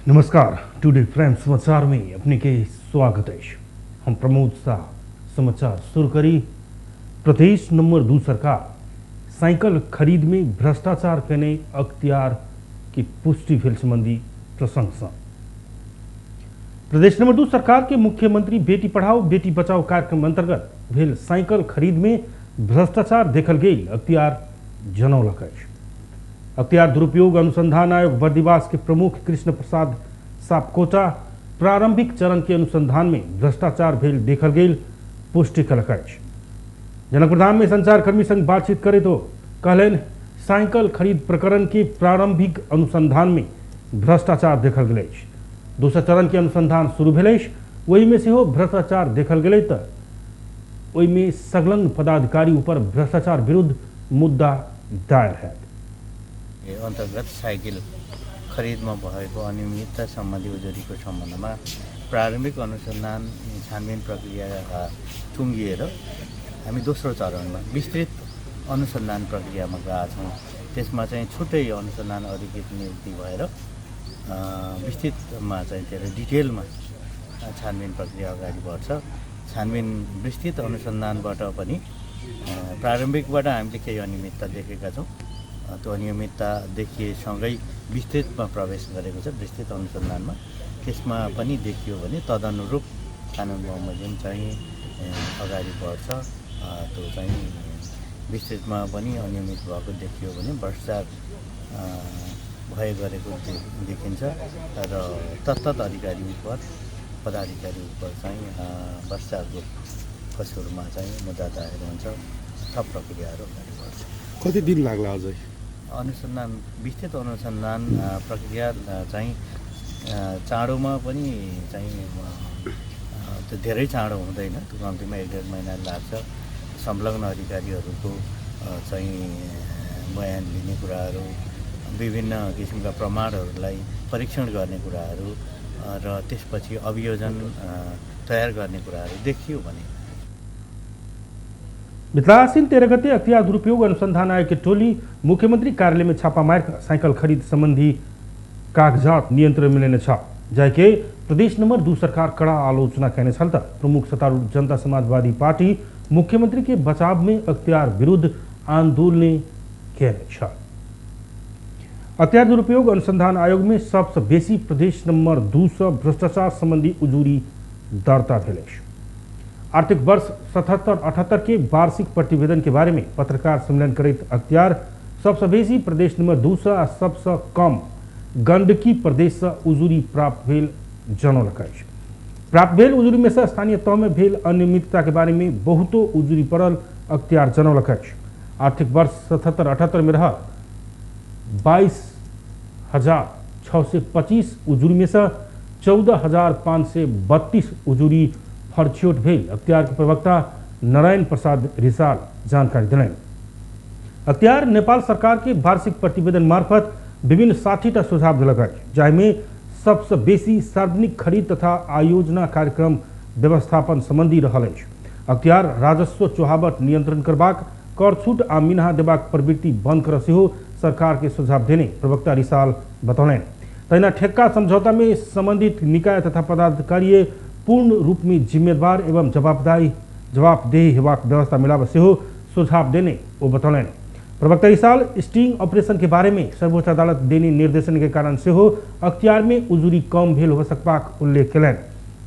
नमस्कार, today frame समाचार में अपने के स्वागत है। हम प्रमोद शाह समाचार शुरू करी। प्रदेश नंबर 2 सरकार साइकिल खरीद में भ्रष्टाचार करने अख्तियार की पुष्टि भेल संबंधी प्रशंसा। प्रदेश नंबर 2 सरकार के मुख्यमंत्री बेटी पढ़ाओ बेटी बचाओ कार्यक्रम अंतर्गत भेल साइकिल खरीद में भ्रष्टाचार देखल गई अख्तियार जनौलक है। अख्तियार दुरुपयोग अनुसंधान आयोग बर्दिवास के प्रमुख कृष्ण प्रसाद सापकोटा प्रारंभिक चरण के अनुसंधान में भ्रष्टाचार भेल देखल गई पुष्टि कलक है। जनक प्रधान में संचारकर्मी संग बातचीत करे तो कहलन साइकिल खरीद प्रकरण के प्रारंभिक अनुसंधान में भ्रष्टाचार देखल गए। दूसरा चरण के अनुसंधान शुरू भेल वही में से हो भ्रष्टाचार देखल गए तो वही में संलग्न पदाधिकारी ऊपर भ्रष्टाचार विरुद्ध मुद्दा दायर है। अन्तर्गत साइकल खरिदमा भएको अनियमितता सम्बन्धी उजुरीको सम्बन्धमा प्रारम्भिक अनुसन्धान छानबिन प्रक्रिया टुङ्गिएर हामी दोस्रो चरणमा विस्तृत अनुसन्धान प्रक्रियामा गएका छौँ। त्यसमा चाहिँ छुट्टै अनुसन्धान अधिकृत नियुक्ति भएर विस्तृतमा चाहिँ त्यसले डिटेलमा छानबिन प्रक्रिया अगाडि बढ्छ। छानबिन विस्तृत अनुसन्धानबाट पनि प्रारम्भिकबाट हामीले केही अनियमितता देखेका छौँ। त्यो अनियमितता देखिएसँगै विस्तृतमा प्रवेश गरेको छ। विस्तृत अनुसन्धानमा त्यसमा पनि देखियो भने तदनुरूप कानुन बमोजिम चाहिँ अगाडि बढ्छ। त्यो चाहिँ विस्तृतमा पनि अनियमित भएको देखियो भने भ्रष्टाचार भए गरेको देखिन्छ र तत्त अधिकारी उप पदाधिकारी उप चाहिँ भ्रष्टाचारको कसुरमा चाहिँ मुद्दा दायर हुन्छ। थप प्रक्रियाहरू अगाडि बढ्छ। कति दिन लाग्ला अझै अनुसन्धान विस्तृत अनुसन्धान प्रक्रिया चाहिँ चाँडोमा पनि चाहिँ त्यो धेरै चाँडो हुँदैन। त्यो कम्तीमा 1-1.5 महिना लाग्छ। संलग्न अधिकारीहरूको चाहिँ बयान लिने कुराहरू, विभिन्न किसिमका प्रमाणहरूलाई परीक्षण गर्ने कुराहरू र त्यसपछि अभियोजन तयार गर्ने कुराहरू देखियो भने मिथिलासीन 13 गते अख्तियार दुरुपयोग अनुसंधान आयोग की टोली मुख्यमंत्री कार्यालय में छापा मार साइकिल खरीद संबंधी कागजात नियंत्रण मिलने जाके प्रदेश नंबर 2 सरकार कड़ा आलोचना कहने चलता प्रमुख सत्तारूढ़ जनता समाजवादी पार्टी मुख्यमंत्री के बचाव में अख्तियार विरुद्ध आंदोलन कहने। अख्तियार दुरुपयोग अनुसंधान आयोग में सबसे बेसी प्रदेश नंबर 2 भ्रष्टाचार संबंधी उजूरी दर्ता भेल। आर्थिक वर्ष 77-78 के वार्षिक प्रतिवेदन के बारे में पत्रकार सम्मेलन करित अख्तियार सबसे बेसी प्रदेश नंबर 2 और सबसे कम गंडकी प्रदेश से उजूरी प्राप्त भेल जनौलक। प्राप्त भेल उजूरी में से स्थानीय तह में भेल अनियमितता के बारे में बहुतो उजूरी पड़ल अख्तियार जनौलक। आर्थिक वर्ष 77-78 में रह 22,625 उजूरी में से 14,532 उजूरी फरछोट भेल अख्तियार के प्रवक्ता नारायण प्रसाद रिसाल जानकारी दिलाइन। अख्तियार नेपाल सरकार के वार्षिक प्रतिवेदन मार्फत विभिन्न 60टा सुझाव दिलक, जाहिमे सबसे बेसी सार्वजनिक खरीद तथा आयोजना कार्यक्रम व्यवस्थापन संबंधी रहल। अख्तियार राजस्व चोहावट नियंत्रण करबाक, कर छूट आ मिनहा देबाक प्रवृत्ति बंद कर सेहो सरकार के सुझाव देने प्रवक्ता रिसाल बतौलन। तहिना ठेक्का समझौता में संबंधित निकाय तथा पदाधिकारी पूर्ण रूप में जिम्मेदार एवं जवाबदेही हेबाक व्यवस्था मिलाव से हो सुझाव देने वो बतौलन। प्रवक्ता रिसाल स्टिंग ऑपरेशन के बारे में सर्वोच्च अदालत देने निर्देशन के कारण से हो अख्तियार में उजूरी कम भेल हो सकबाक उल्लेख कलन।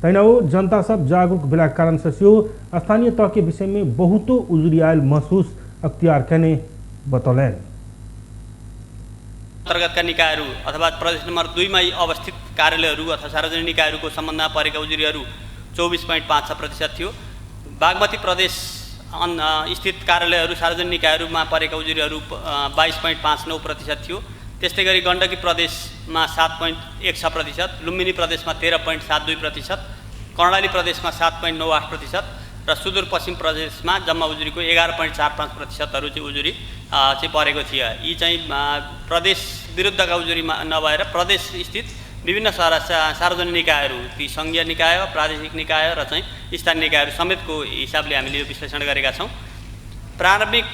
तहिना वो जनता सब जागरूक भेला कारण से हो स्थानीय तह के विषय में बहुतो उजूरी आयल महसूस अख्तियार कहने बतौलन। अन्तर्गतका निकायहरू अथवा प्रदेश नम्बर 2 मा अवस्थित कार्यालयहरू अथवा सार्वजनिक निकायहरूको सम्बन्धमा परेका उजुरीहरू 24.56% थियो। बागमती प्रदेश स्थित कार्यालयहरू सार्वजनिक निकायहरूमा परेका उजुरीहरू 22.59% थियो। त्यस्तै गरी गण्डकी प्रदेशमा 7.16%, लुम्बिनी प्रदेशमा 13.72%, कर्णाली प्रदेशमा 7.98% र सुदूरपश्चिम प्रदेशमा जम्मा उजुरीको 11.45%हरू चाहिँ उजुरी चाहिँ परेको थियो। यी चाहिँ प्रदेश विरुद्धका उजुरीमा नभएर प्रदेश स्थित विभिन्न सार्वजनिक निकायहरू, ती सङ्घीय निकाय, प्रादेशिक निकाय र चाहिँ स्थानीय निकायहरू समेतको हिसाबले हामीले यो विश्लेषण गरेका छौँ। प्रारम्भिक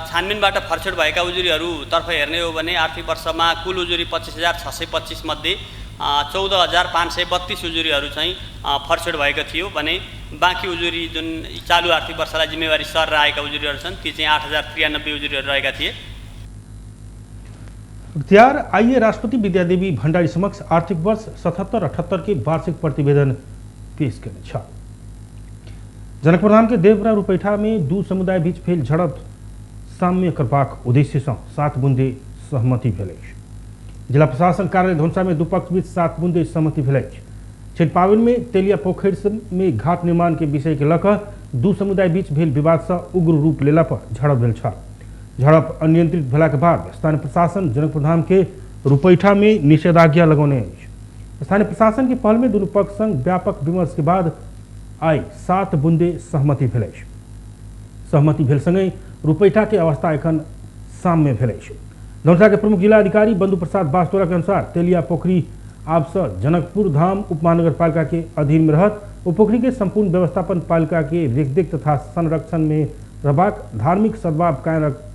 छानबिनबाट फरछोट भएका उजुरीहरूतर्फ हेर्ने हो भने आर्थिक वर्षमा कुल उजुरी 25,625 मध्ये 14,532 उजुरीहरू चाहिँ फर्सेड भएको थियो भने बाँकी उजुरी जुन चालु आर्थिक वर्षलाई जिम्मेवारी सरेर आएका उजुरीहरू छन् ती चाहिँ 8,093 उजुरीहरू रहेका थिए। अख्तियार, आइए राष्ट्रपति विद्यादेवी भण्डारी समक्ष आर्थिक वर्ष 77-78 के वार्षिक प्रतिवेदन पेश करें। जनकप्रधान के देवरा रुपैठा में दू समुदाय बीच भेल झड़प साम्य करबाक उद्देश्य से 7 बुंदे सहमति भेल। जिला प्रशासन कार्यालय धौंसा में दुपक्ष बीच 7 बुंदे सहमति भेल। छठ पावन में तेलिया पोखर में घाट निर्माण के विषय के लकर दू समुदाय बीच भेल विवाद से उग्र रूप लेला पर झड़प भेल। झड़प अनियंत्रित भेला के बाद स्थानीय प्रशासन जनकप्रधान के रुपैठा में निषेधाज्ञा लगौने। स्थानीय प्रशासन की पहल में दोनों पक्ष संग व्यापक विमर्श के बाद आई 7 बुंदे सहमति भेल। सहमति भेल संगे रुपैठा के अवस्था एखन साम्य भेल। धौंसा के प्रमुख जिला अधिकारी बंधु प्रसाद बास्तोला के अनुसार तेलिया पोखरी आब से जनकपुर धाम उपमहानगरपालिका के अधीन में रहत। वो पोखरी के संपूर्ण व्यवस्थापन पालिका के रेखदेख तथा संरक्षण में रहबाक, धार्मिक सद्भाव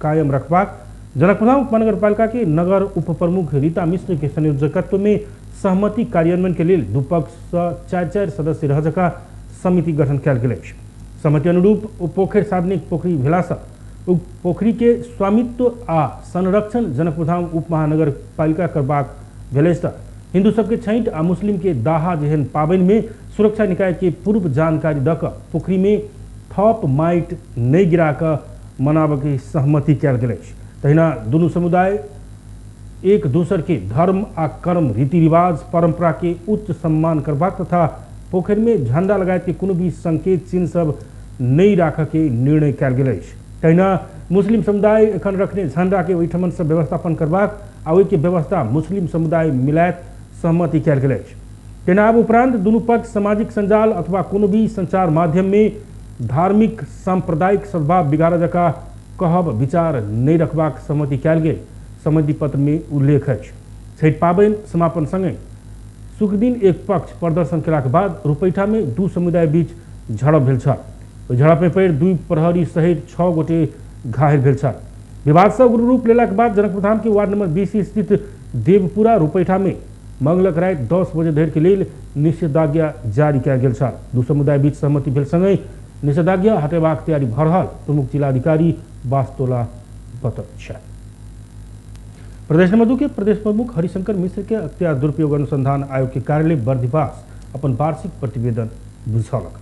कायम रखबाक जनकपुर धाम उपमहानगरपालिका के नगर उप प्रमुख रीता मिश्र के संयोजकत्व में सहमति कार्यान्वयन के लिए दुपक्ष से 4-4 सदस्य रह जका समिति गठन कल गेल। सहमति अनुरूप पोखर सार्वजनिक पोखरी भेला से पोखरी के स्वामित्व आ संरक्षण जनकपुर धाम उपमहानगर पालिका करबाक भेल। हिंदू सबके छठ आ मुस्लिम के दाहा जेहन पाबन में सुरक्षा निकाय के पूर्व जानकारी दक पोखरी में थप माइट नहीं गिरा कर मनाब की सहमति कल गेल। तहिना दुनू समुदाय एक दूसर के धर्म आ कर्म रीति रिवाज परंपरा के उच्च सम्मान करबाक तथा पोखर में झंडा लगायत के कोनो भी संकेत चिन्ह सब नहीं राख के निर्णय कल गेल। तहिना मुस्लिम समुदाय एखन रखने झंडा के ओहिठमन से व्यवस्थापन करबाक आ ओहि के व्यवस्था मुस्लिम समुदाय मिलायत सहमति कल गेल। तहिना आब उपरांत दुनू पक्ष सामाजिक संजाल अथवा कोनो भी संचार माध्यम में धार्मिक सांप्रदायिक सद्भाव बिगाड़ जका कहब विचार नहीं रखबाक सहमति कल गेल। सहमति पत्र में उल्लेख है। छठ पाबन समापन संगे शुक्र दिन एक पक्ष प्रदर्शन केला के बाद रुपैठा में दू समुदाय बीच झड़प भेल। झड़प में पड़ 2 प्रहरी सहित 6 गोटे घायल भेल। विवाद से उग्र रूप लेला के बाद जनकपुर धाम के वार्ड नंबर 20 स्थित देवपुरा रुपैठा में मंगलक रात 10 बजे धरि के लिए निषेधाज्ञा जारी कयल गेल। दू समुदाय बीच सहमति भेल संगे निषेधाज्ञा हटेबाक तैयारी भ रहल प्रमुख जिलाधिकारी बास्तोला बतौलनि। प्रदेश मधु के प्रदेश प्रमुख हरिशंकर मिश्र के अख्तियार दुरुपयोग अनुसंधान आयोग के कार्यालय बर्दिवास अपन वार्षिक प्रतिवेदन बुझौलक।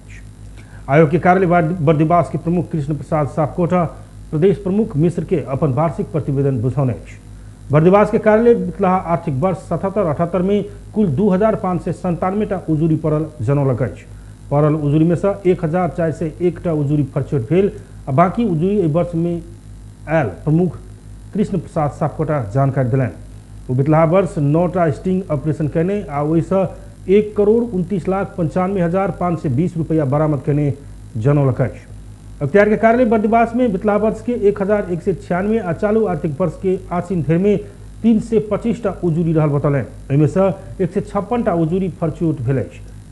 आयोग के कार्यालय बर्दिवास के प्रमुख कृष्ण प्रसाद सापकोटा प्रदेश प्रमुख मिश्र के अपन वार्षिक प्रतिवेदन बुझौने। बर्दिवास के कार्यालय बितला आर्थिक वर्ष 77-78 में कुल 2,597 टा उजुरी पड़ल जनौलक। पड़ल उजुरी में से 1,401 टा उजुरी फरचोट भेल आ बाकी उजुरी एहि वर्ष में आयल प्रमुख कृष्ण प्रसाद सापकोटा जानकारी दिलनि। वो बितला वर्ष 9 टा स्टिंग ऑपरेशन कने आ ओहिसँ 1,29,95,520 रुपया बरामद कने जनौलक। अख्तियार के कार्यालय बर्दिवास में बितला वर्ष के 1,196 आ चालू आर्थिक वर्ष के आसीन धरि में 325 टा उजुरी रहल बतौलनि। एहिमे से 156 टा उजुरी फरचोट भेल।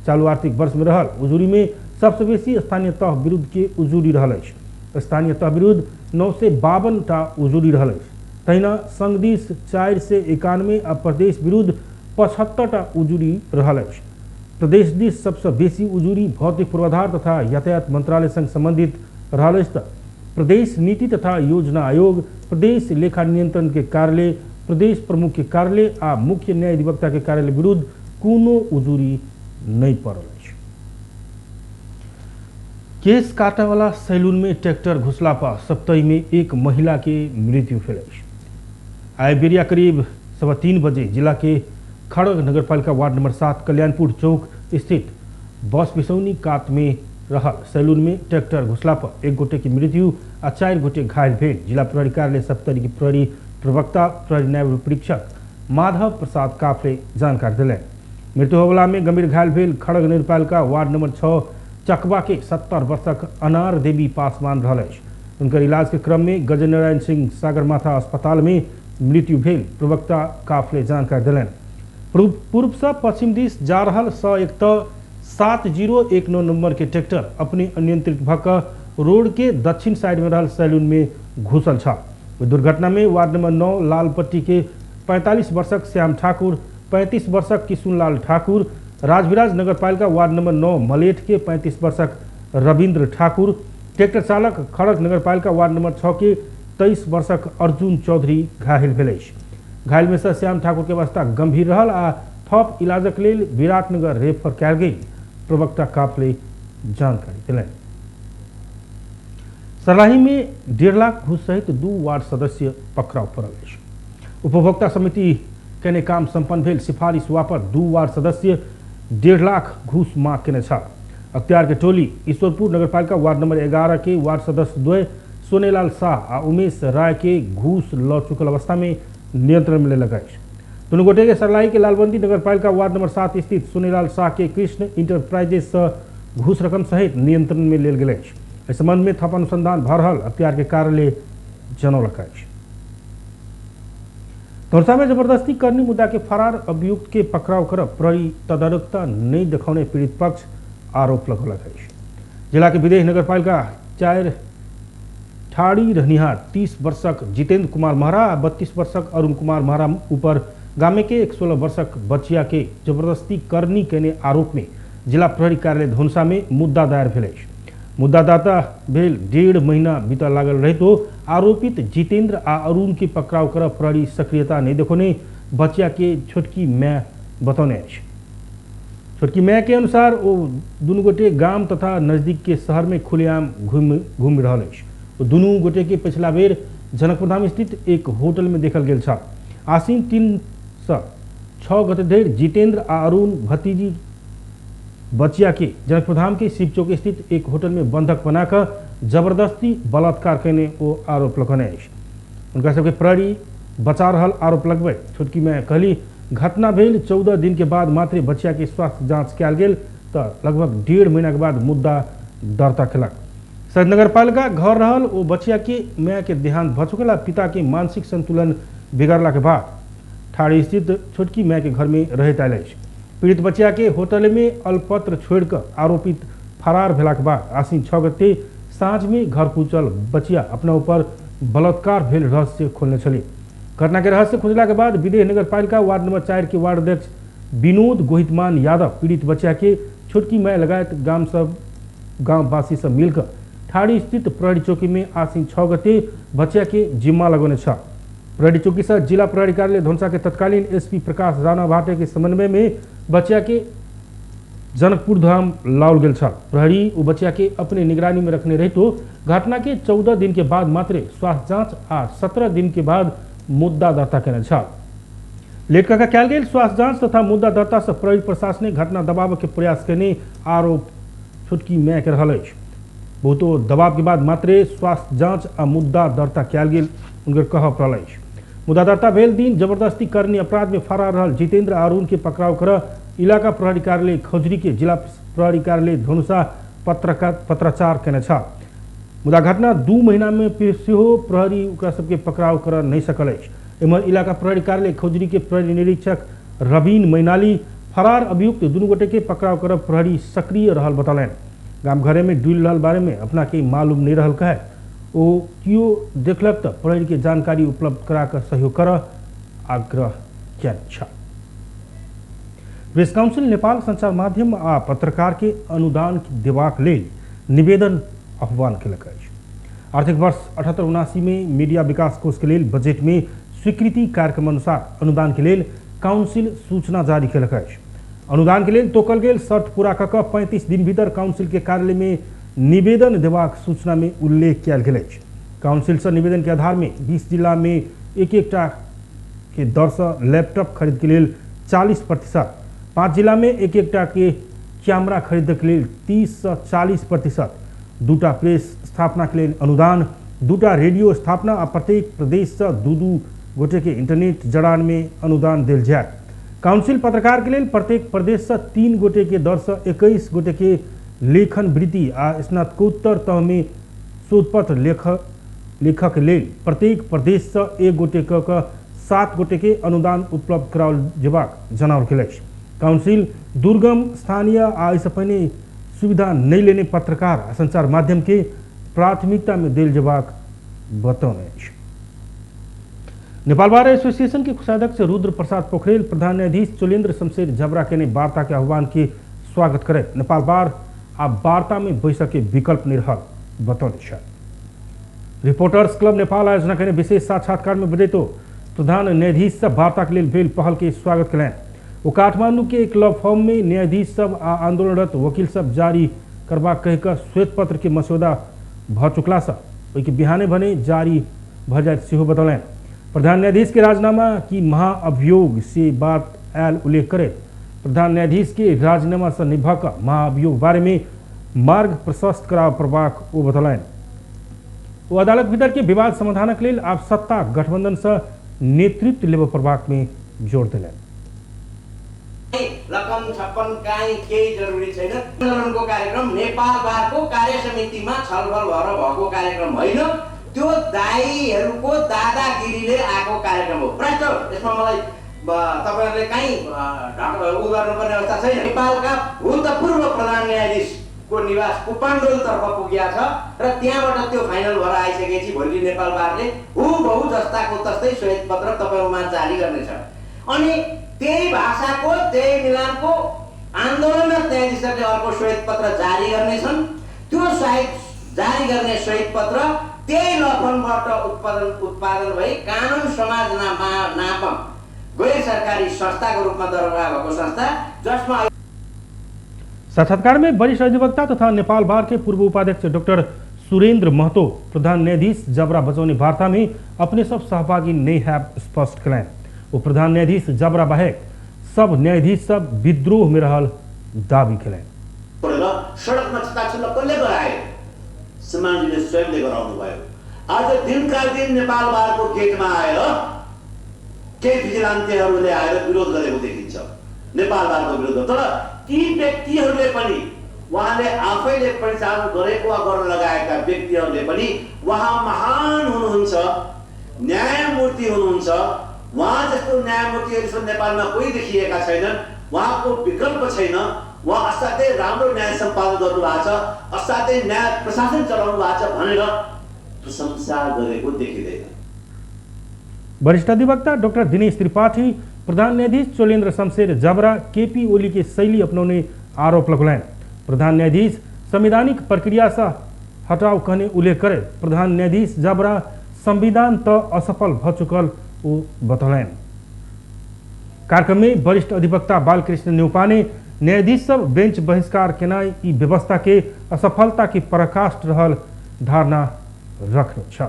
चालू आर्थिक वर्ष में रहल उजुरी में सबसे बेसी स्थानीय तह विरुद्ध के उजुरी रहल। स्थानीय तह विरुद्ध 952 टा उजुरी रहल। तहिना संघ दिस 491 आ प्रदेश विरुद्ध 75 टा उजुरी रहल। प्रदेश दिस सबसे बेसी उजुरी भौतिक पूर्वाधार तथा यातायात मंत्रालय संग संबंधित रहल। प्रदेश नीति तथा योजना आयोग, प्रदेश लेखा नियंत्रण के कार्यालय, प्रदेश प्रमुख के कार्यालय आ मुख्य न्याय अधिवक्ता के कार्यालय विरुद्ध कोनो उजुरी नहीं पड़ल। केस काटे वाला सैलून में ट्रैक्टर घुसला पर सप्तई में एक महिला के मृत्यु भेल। आइ बेरिया करीब 3:15 बजे जिला के खड़ग नगरपालिका वार्ड नंबर 7 कल्याणपुर चौक स्थित बस बिसौनी कात में रहल सैलून में ट्रैक्टर घुसला पर 1 गोटे की मृत्यु आ 4 गोटे घायल भेल। जिला प्रहरी कार्यालय सप्तरी के प्रहरी प्रवक्ता प्रहरी नायब परीक्षक माधव प्रसाद काफले जानकारी दिलनि। मृत्यु होवला में गंभीर घायल भेल खड़ग नगरपालिका वार्ड नंबर 6 चकवा के 70 वर्षक अनार देवी पासवान रहल। उनकर इलाज के क्रम में गजेंद्र नारायण सिंह सागरमाथा अस्पताल में मृत्यु भेल। प्रवक्ता काफले जानकारी दिलनि। पूर्व से पश्चिम दिश जा रहल 7019 नंबर के ट्रैक्टर अपने अनियंत्रित भकर रोड के दक्षिण साइड में रहल सैलून में घुसल था। दुर्घटना में वार्ड नंबर 9 लालपट्टी के 45 वर्षक श्याम ठाकुर 35 वर्षक किशुनलाल ठाकुर, राजविराज नगरपालिका वार्ड नंबर 9 मलेठ के 35 वर्षक रविंद्र ठाकुर, ट्रैक्टर चालक खड़ग नगरपालिका वार्ड नंबर 6 के 23 वर्षक अर्जुन चौधरी घायल भेलै। घायल में से श्याम ठाकुर के अवस्था गंभीर रहल आ थप इलाजक लेल विराटनगर रेफर कयल गेल, प्रवक्ता काफले जानकारी दिलनि। सर्लाही में 1.5 लाख घूस सहित 2 वार्ड सदस्य पकड़ाव पड़ल अछि। उपभोक्ता समिति केने काम संपन्न भेल सिफारिश वापर 2 वार्ड सदस्य 1.5 लाख घूस मांग केने छल। अख्तियार के टोली ईश्वरपुर नगरपालिका वार्ड नंबर 11 के वार्ड सदस्य द्वय सोनेलाल शाह आ उमेश राय के घूस ल चुकल अवस्था में नियंत्रण में लेलक अछि। दुनू गोटे के सर्लाही के लालबंदी नगरपालिका वार्ड नंबर 7 स्थित सोनेलाल शाह के कृष्ण इंटरप्राइजेस से घूस रकम सहित नियंत्रण में लेल गेल अछि। इस संबंध में थप अनुसंधान भ रहल अख्तियार के कार्यालय जनौलक अछि। धनुषा में जबरदस्ती करनी मुद्दा के फरार अभियुक्त के पकड़ाव करब प्रहरी तदारुकता नहीं दिखौने पीड़ित पक्ष आरोप लगौलक अछि। जिला के विदेश नगरपालिका 4 ठाड़ी रहनिहार 30 वर्षक जितेंद्र कुमार महरा आ 32 वर्षक अरुण कुमार महरा ऊपर गामे के 16 वर्षक बचिया के जबरदस्ती करनी केने आरोप में जिला प्रहरी कार्यालय धनुषा में मुद्दा दायर भेल अछि। मुद्दा दाता भेल 1.5 महीना बीतल लागल रहितो आरोपित जितेंद्र आ अरुण के पकड़ाव करब प्रहरी सक्रियता नहीं देखोने बचिया के छोटकी माय बतौने अछि। छोटकी माय के अनुसार वो दुनू गोटे गाम तथा नजदीक के शहर में खुलेआम घूमि रहल अछि। दुनू गोटे के पिछला बेर जनकपुरधाम स्थित एक होटल में देखल गेल छल। आसीन 3 से 6 गते धरि जितेंद्र आ अरुण भतीजी बचिया के जनकपुरधाम के शिवचौक स्थित एक होटल में बंधक बनाकर जबरदस्ती बलात्कार करने वो आरोप लगौने अछि। उनका सबके प्रहरी बचा रहल आरोप लगबै छोटकी माय कहली घटना भेल 14 दिन के बाद मात्र बचिया के स्वास्थ्य जांच कयल गेल तो लगभग 1.5 महीना के बाद मुद्दा दर्ता केलक। सैयद नगरपालिका घर रहल ओ बचिया के माय के देहांत भ चुकल, पिता के मानसिक संतुलन बिगड़ला के बाद ठाड़ी स्थित छोटकी माय के घर में रहैत आयल अछि। पीड़ित बचिया के होटल में अल्पत्र छोड़कर आरोपित फरार भेला के बाद आसीन 6 गते साँझ में घर पहुंचल बचिया अपना ऊपर बलात्कार भेल रहस्य खोलने छली। घटना के रहस्य खुजला के बाद विदेश नगरपालिका वार्ड नंबर 4 के वार्ड अध्यक्ष विनोद गोहितमान यादव पीड़ित बचिया के छोटकी माय लगायत गांववासी से मिलकर ठाड़ी स्थित प्रहरी चौकी में आसीन 6 गते बचिया के जिम्मा लगौने छ। प्रहरी चौकी से जिला प्रहरी कार्यालय धनुषा के तत्कालीन एसपी प्रकाश राणा भाटे के समन्वय में बचिया के जनकपुर धाम लाओल गेल छल। प्रहरी ओ बचिया के अपने निगरानी में रखने रही तो घटना के 14 दिन के बाद मात्र स्वास्थ्य जांच आ 17 दिन के बाद मुद्दा दर्ता केने छल। लेट कऽ कयल गेल स्वास्थ्य जांच तथा मुद्दा दर्ता से प्रहरी प्रशासन घटना दबाव के प्रयास करने आरोप छोटकी माय के रहल अछि। बहुतो दबाव के बाद मात्र स्वास्थ्य जांच आ मुद्दा दर्ता कयल गेल उनकर कहब रहल अछि। मुद्दा दर्ता भेल दिन जबरदस्ती करनी अपराध में फरार रहल जितेंद्र अरुण के पकड़ाव कर इलाका प्रहरी कार्यालय खजुरी के जिला प्रहरी कार्यालय धनुषा पत्राचार केने छल। मुदा घटना 2 महीना में सेहो प्रहरी ओकरा सबके पकड़ाव कर नहीं सकल अछि। एम्हर इलाका प्रहरी कार्यालय खजुरी के प्रहरी निरीक्षक रवीन मैनाली फरार अभियुक्त दुनू गोटे के पकड़ाव कर प्रहरी सक्रिय रहल बतौलनि। गाम घरे में डुलि रहल बारे में अपना के मालूम नहीं रहल कहे ओ कियो देखलक तो प्रहरी के जानकारी उपलब्ध करा कर सहयोग कर आग्रह कयल छल। प्रेस काउंसिल नेपाल संचार माध्यम आ पत्रकार के अनुदान देबाक लेल निवेदन आह्वान केलक अछि। आर्थिक वर्ष 78-79 में मीडिया विकास कोष के लेल बजट में स्वीकृति कार्यक्रम अनुसार अनुदान के लेल काउंसिल सूचना जारी केलक अछि। अनुदान के लेल तोकल गेल शर्त पूरा कऽ 35 दिन भीतर काउंसिल के कार्यालय में निवेदन देबाक सूचना में उल्लेख कयल गेल अछि। काउंसिल से निवेदन के आधार में 20 जिला में एक-एकटा के दर से लैपटॉप खरीद के लेल 40%, 5 जिला में एक-एकटा के कैमरा खरीद के लेल 30 से 40%, 2टा प्रेस स्थापना के लिए अनुदान, 2टा रेडियो स्थापना आ प्रत्येक प्रदेश से 2-2 गोटे के इंटरनेट जड़ान में अनुदान देल जाए। काउंसिल पत्रकार के लिए प्रत्येक प्रदेश से 3 गोटे के दर से 21 गोटे के लेखन वृत्ति आ स्नातकोत्तर तह में शोधपत्र लेखक लेल प्रत्येक प्रदेश से 1 गोटे के 7 गोटे के अनुदान उपलब्ध कराओल जेबाक जनाओल गेल अछि। काउंसिल दुर्गम स्थानीय आ इससे पहले सुविधा नहीं लेने पत्रकार आ संचार माध्यम के प्राथमिकता में देल जेबाक बतौने अछि। नेपाल बार एसोसिएशन के कोषाध्यक्ष रुद्र प्रसाद पोखरेल प्रधान न्यायाधीश चोलेन्द्र शमशेर जबरा के ने वार्ता के आह्वान की स्वागत करे। नेपाल बार अब वार्ता में बैठक के विकल्प निर्भर बतौले। रिपोर्टर्स क्लब नेपाल आयोजना करने विशेष साक्षात्कार में बजे तो प्रधान न्यायाधीश सब वार्ता के लिए भेल पहल के स्वागत करें। वो काठमांडू के एक लॉ फॉर्म में न्यायाधीश सब आ आंदोलनरत वकील सब जारी करवा कहकर श्वेत पत्र के मसौदा भ चुकला से बिहाने भने जारी भ जाए से बतौलें। प्रधान न्यायाधीश के राजीनामा की महाअभियोग से बात आयल उल्लेख करे। प्रधान न्यायाधीश के राजीनामा से निभक महाअभियोग बारे में मार्ग प्रशस्त करा प्रवाक वो बतौलें। वो अदालत भीतर के विवाद समाधान के लिए आप सत्ता गठबंधन से नेतृत्व लेव प्रभाग में जोड़ दिले। रकम छप्पन काई केही जरुरी छैन। आन्दोलनको कार्यक्रम नेपाल बारको कार्य समितिमा छलफल भएर भएको कार्यक्रम होइन, त्यो दाइहरूको दादागिरीले आएको कार्यक्रम हो। प्रष्ट यसमा मलाई तपाईहरुले कहीं उ गर्नुपर्ने अवस्था छैन। नेपालका भूतपूर्व प्रधान न्यायाधीश को निवास कुपाण्डोल तर्फ पुगेको छ र त्यहाँबाट त्यो फाइनल भएर आइसकेपछि भोलि नेपाल बारले हुबहु जस्ताको तस्तै श्वेत पत्र तपाईहरुमा जारी गर्नेछ। अनि त्यही भाषाको त्यही मिलानको आन्दोलनरत न्यायाधीशले अर्को श्वेत पत्र जारी गर्नेछन्। त्यो जारी गर्ने श्वेत पत्र त्यही लफनबाट उत्पादन भई कानुन समाज नापम गैर सरकारी संस्थाको रूपमा दर्ता भएको संस्था, जसमा साक्षात्कार में वरिष्ठ अधिवक्ता तथा नेपाल बार के पूर्व उपाध्यक्ष डॉक्टर सुरेंद्र महतो प्रधान न्यायाधीश जबरा बचाउने वार्ता में अपने सब सहभागी नहीं है स्पष्ट करें। वो प्रधान न्यायाधीश जबरा बाहेक सब न्यायाधीश सब विद्रोह में रहल दावी करें। सडकमा चिताचिल्ल कसले गराए? समाजले स्वयंले गराउनु भयो। आज दिनका दिन नेपाल बारको गेटमा आएर केही भिजिलान्तेहरूले आएर विरोध गरेको देखिन्छ, नेपाल बारको विरोध। तर ती व्यक्तिहरूले पनि उहाँले आफैले परिचालन गरेको वा गर्न लगाएका व्यक्तिहरूले पनि उहाँ महान हुनुहुन्छ, न्यायमूर्ति हुनुहुन्छ। उहाँ जस्तो न्यायमूर्तिहरू नेपालमा कोही देखिएका छैनन्। उहाँको विकल्प छैन। उहाँ असाध्यै राम्रो न्याय सम्पादन गर्नु भएको छ, असाध्यै न्याय प्रशासन चलाउनु भएको छ भनेर प्रशंसा गरेको देखिँदैन। वरिष्ठ अधिवक्ता डॉक्टर दिनेश त्रिपाठी प्रधान न्यायाधीश चोलेन्द्र शमशेर जबरा केपी ओली के शैली अपनाने आरोप लगौलें। प्रधान न्यायाधीश संवैधानिक प्रक्रिया से हटाव कहने उल्लेख करे। प्रधान न्यायाधीश जबरा संविधान तो असफल भ चुकल वो बतौलें। कार्यक्रम में वरिष्ठ अधिवक्ता बालकृष्ण न्यौपा ने न्यायाधीश सब बेंच बहिष्कार केनाई ई व्यवस्था के असफलता की पराकाष्ठ रहल धारणा रखने छ।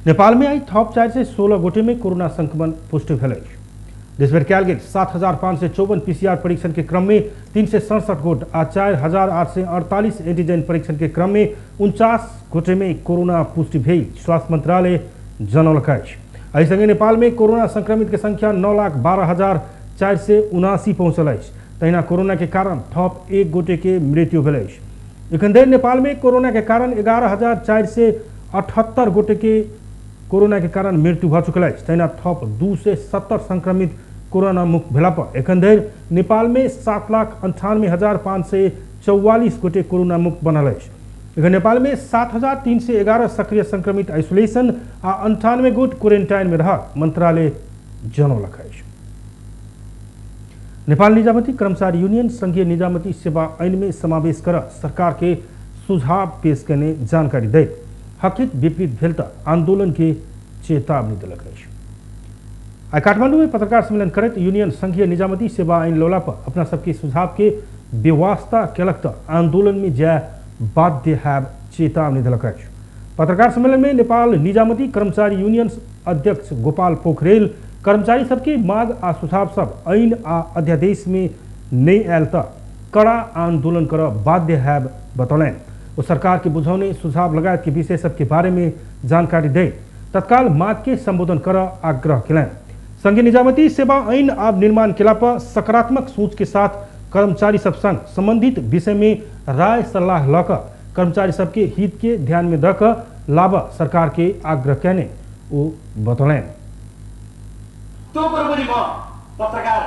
नेपाल में आई थप 4 से 16 गोटे में कोरोना संक्रमण पुष्टि भेल। देशभर कयल गेल 7,554 पीसीआर परीक्षण के क्रम में 367 गोट आ 4,848 एंटीजन परीक्षण के क्रम में 49 गोटे में कोरोना पुष्टि भेल स्वास्थ्य मंत्रालय जनौलक। एहि संगे नेपाल में कोरोना संक्रमित के संख्या 9,12,479 पहुंचल। तहिना कोरोना के कारण थप 1 गोटे के मृत्यु भेल। एखन धरि नेपाल में कोरोना के कारण 11,478 गोटे के कोरोना के कारण मृत्यु भ चुकल। तहिना थप 270 संक्रमित कोरोना मुक्त भेला पर एखन धरि नेपाल में 7,98,544 गोटे कोरोना मुक्त बनल। एखन नेपाल में 7,311 सक्रिय संक्रमित आइसोलेशन आ 98 गोट क्वारेंटाइन में रह मंत्रालय जनौलक। नेपाल निजामती कर्मचारी यूनियन संघीय निजामती सेवा ऐन में समावेश कर सरकार के सुझाव पेश करने जानकारी दे हकित विपरीत भेल त आंदोलन के चेतावनी दिलक। आई काठमांडू में पत्रकार सम्मेलन करत यूनियन संघीय निजामती सेवा ऐन लौला पर अपना सबके सुझाव के व्यवस्था केलक त आंदोलन में जाय बाध्य है चेतावनी दिलक। पत्रकार सम्मेलन में नेपाल निजामती कर्मचारी यूनियन अध्यक्ष गोपाल पोखरेल कर्मचारी सबके मांग आ सुझाव सब ऐन आ अध्यादेश में नहीं आयल त कड़ा आंदोलन कर बाध्य है बतौलें। वो सरकार के बुझौने सुझाव लगायत के विषय सब के बारे में जानकारी दे तत्काल मांग के संबोधन कर आग्रह किलें। संघीय निजामती सेवा ऐन आब निर्माण केला पर सकारात्मक सोच के साथ कर्मचारी सब संग संबंधित विषय में राय सलाह लक कर्मचारी सबके हित के ध्यान में रख लाभ सरकार के आग्रह कहने वो बतौलें। त्यो कुरो पनि म पत्रकार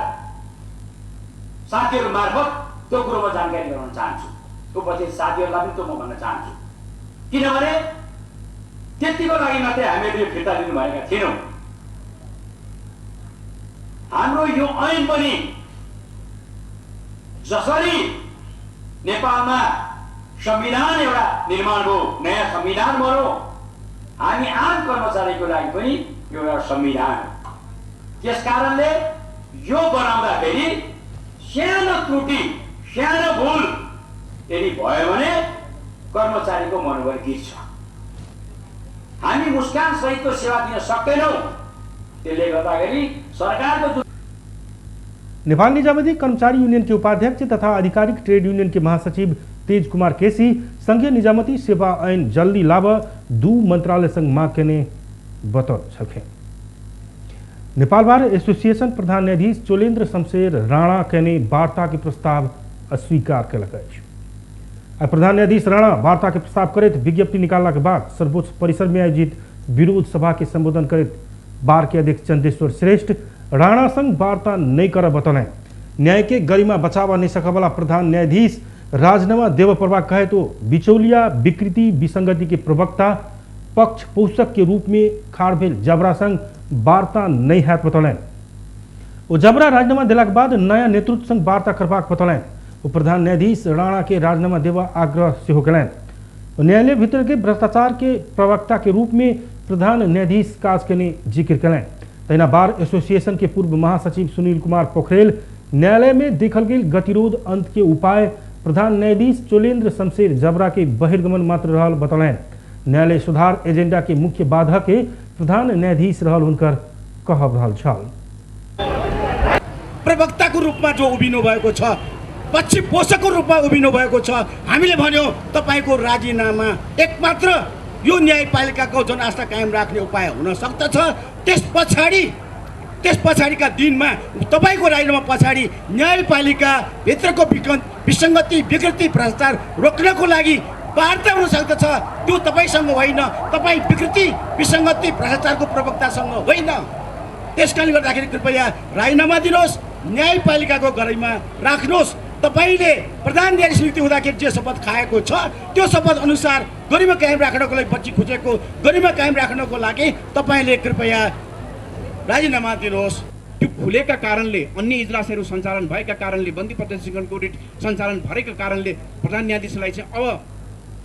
साथीहरु मार्फत त्यो कुरोमा जानकारी गराउन चाहन्छु। उपस्थित साथीहरुलाई पनि त्यो म भन्न चाहन्छु, किनभने त्यतिको लागि मात्रै हामीले फिर्ता दिनु भएका थिएनौं। हाम्रो यो ऐन पनि जसरी नेपालमा संविधान एउटा निर्माण हो, नयाँ संविधान बन्यो, हामी आम कर्मचारीको लागि पनि एउटा संविधान हो। त्यस कारणले यो बनाउँदाखेरि सानो त्रुटि, सानो भुल यदि भयो भने कर्मचारीको मनोबल गिर्छ। हामी मुस्कान सहितको सेवा दिन सक्दैनौँ। त्यसले गर्दाखेरि सरकारको नेपाल निजामती कर्मचारी यूनियन के उपाध्यक्ष तथा आधिकारिक ट्रेड यूनियन के महासचिव तेज कुमार केसी संघीय निजामती सेवा ऐन जल्दी लाभ दू मंत्रालय संघ मांग केने बतौर छखे। नेपाल बार एसोसिएशन प्रधान न्यायाधीश चोलेन्द्र शमशेर राणा केने वार्ता के प्रस्ताव अस्वीकार कलक। प्रधान न्यायाधीश राणा वार्ता के प्रस्ताव करित विज्ञप्ति निकालने के बाद सर्वोच्च परिसर में आयोजित विरोध सभा के संबोधन करित बार के अध्यक्ष चंदेश्वर श्रेष्ठ राणा संग वार्ता नहीं कर बतौले। न्याय के गरिमा बचावा नहीं सका वाला प्रधान न्यायाधीश राजीनामा देव प्रवाह कहे तो बिचौलिया विकृति विसंगति के प्रवक्ता पक्ष पोषक के रूप में खाड़ भेल जबरा संग वार्ता नहीं है बतौले। वो जबरा राजीनामा दिला के बाद नया नेतृत्व संग वार्ता करवाक बतौले। वो प्रधान न्यायाधीश राणा के राजीनामा देवा आग्रह से हो गए। न्यायालय भीतर के भ्रष्टाचार के प्रवक्ता के रूप में प्रधान न्यायाधीश काज के ने जिक्र करें। तैना बार एसोसिएशन के पूर्व महासचिव सुनील कुमार पोखरेल न्यायालय में देखल गई गतिरोध अंत के उपाय प्रधान न्यायाधीश चोलेन्द्र शमशेर जबरा के बहिर्गमन मात्र रहल बतौलें। न्यायालय सुधार एजेंडा के मुख्य बाधक के प्रधान न्यायाधीश रहल हुनकर कहब रहल छल। प्रवक्ताको रूपमा जो उभिनु भएको छ, पक्ष पोषकको रूपमा उभिनु भएको छ, हामीले भन्यो तपाईको राजीनामा एकमात्र यो न्यायपालिकाको जनआस्था कायम राख्ने उपाय हुन सक्दछ। त्यस पछाडिका दिनमा तपाईको राजीनामा पछाडि न्यायपालिका भित्रको विसङ्गति विकृति भ्रष्टाचार रोक्नको लागि वार्ता हुन सक्दछ। त्यो तपाईसँग होइन, तपाई विकृति विसङ्गति भ्रष्टाचारको प्रवक्तासँग होइन। त्यसकारणले गर्दाखेरि कृपया राजीनामा दिनुहोस्, न्यायपालिकाको गरिमा राख्नुहोस्। तपाईले प्रधान न्यायाधीश नियुक्ति हुँदाखेरि जे शपथ खाएको छ त्यो शपथ अनुसार गरिमा कायम राख्नको लागि बच्ची खुचेको गरिमा कायम राख्नको लागि तपाईले कृपया राजीनामा दिनुहोस्। त्यो खुलेका कारणले अन्य इजलासहरू सञ्चालन भएका कारणले बन्दी प्रदर्शनको रिट सञ्चालन भएका कारणले प्रधान न्यायाधीशलाई चाहिँ अब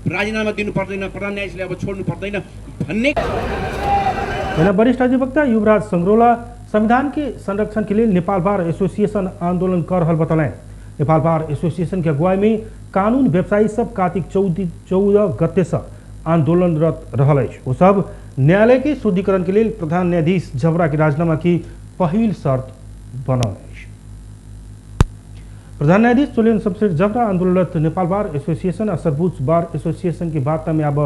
राजीनामा दिनु पर्दैन, प्रधान न्यायाधीशले अब छोड्नु पर्दैन भन्ने। वरिष्ठ अधिवक्ता युवराज संग्रोला संविधान के संरक्षण के लिए नेपाल बार एसोसिएशन आंदोलन कर रहल बतौलें। नेपाल बार एसोसिएशन के अगुवाई में कानून व्यवसायी सब कार्तिक 14 गते से आंदोलनरत रहल। वो सब न्यायालय के शुद्धिकरण के लिए प्रधान न्यायाधीश जबरा के राजीनामा की पहल शर्त बनौले। प्रधान न्यायाधीश चोलेन्द्र शमशेर जबरा आंदोलनरत नेपाल बार एसोसिएशन और सर्वोच्च बार एसोसिएशन की वार्ता में अब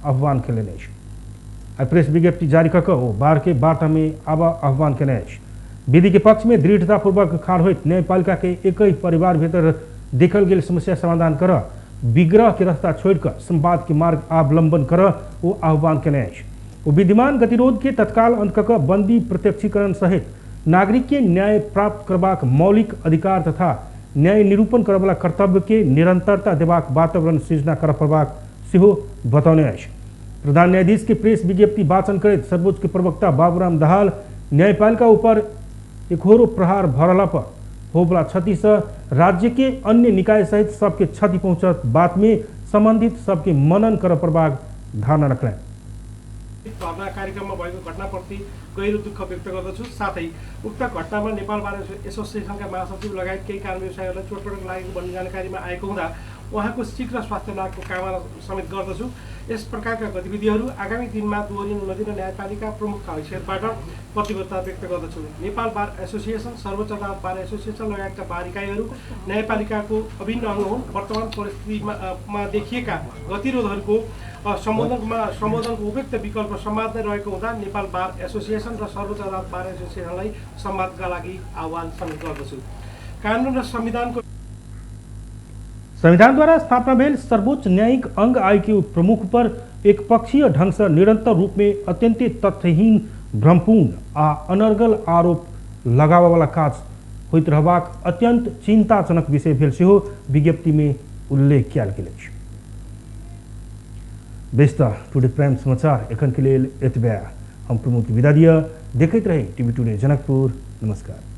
आह्वान के प्रेस विज्ञप्ति जारी कर बार के वार्ता में अब आह्वान के विधि के पक्ष में दृढ़तापूर्वक खाड़ हुई न्यायपालिका के एक ही परिवार भीतर देखल गई समस्या समाधान कर विग्रह के रास्ता छोड़कर संवाद के मार्ग अवलंबन कर वो आह्वान के वो विद्यमान गतिरोध के तत्काल अंत कर बंदी प्रत्यक्षीकरण सहित नागरिक के न्याय प्राप्त करबाक मौलिक अधिकार तथा न्याय निरूपण करे वाला कर्तव्य के निरंतरता देबाक वातावरण सृजना कर पड़बाक सेहो बतौने। प्रधान न्यायाधीश के प्रेस विज्ञप्ति वाचन करित सर्वोच्च के प्रवक्ता बाबूराम दाहाल न्यायपालिका ऊपर एकोरो प्रहार भरला पर होबला क्षति से राज्य के अन्य निकाय सहित सबके क्षति पहुंचत बात में संबंधित सबके मनन कर प्रभाग धारणा रखलें। धरना कार्यक्रममा भएको घटनाप्रति गहिरो दुःख व्यक्त गर्दछु। साथै उक्त घटनामा नेपाल बार एसोसिएसनका महासचिव लगायत केही कारण व्यवसायीहरूलाई चोटपटक लागेको भन्ने जानकारीमा आएको हुँदा उहाँको शीघ्र स्वास्थ्य लाभको कामना समेत गर्दछु। यस प्रकारका गतिविधिहरू आगामी दिनमा दोहोरिनु नदिन न्यायपालिका प्रमुखका हैसियतबाट प्रतिबद्धता व्यक्त गर्दछु। नेपाल बार एसोसिएसन, सर्वोच्च अदालत बार एसोसिएसन लगायतका बार इकाइहरू न्यायपालिकाको अभिन्न अङ्ग हुन्। वर्तमान परिस्थितिमा देखिएका गतिरोधहरूको सम्बोधनको उपयुक्त विकल्प संवाद नै रहेको हुँदा नेपाल बार एसोसिएसन र सर्वोच्च अदालत बार एसोसिएसनलाई संवादका लागि आह्वान समेत गर्दछु। कानुन र संविधान द्वारा स्थापना भेल सर्वोच्च न्यायिक अंग आय के प्रमुख पर एक पक्षीय ढंग से निरंतर रूप में अत्यंत तथ्यहीन भ्रमपूर्ण आ अनर्गल आरोप लगावा वाला काज होइत रहबाक अत्यंत चिंताजनक विषय भेल सेहो विज्ञप्ति में उल्लेख किया गेल अछि। बेस्ता टुडे प्राइम समाचार एखन के लिए एतबे हम प्रमुख विदा दिया। देखते रहे टीवी टुडे जनकपुर। नमस्कार।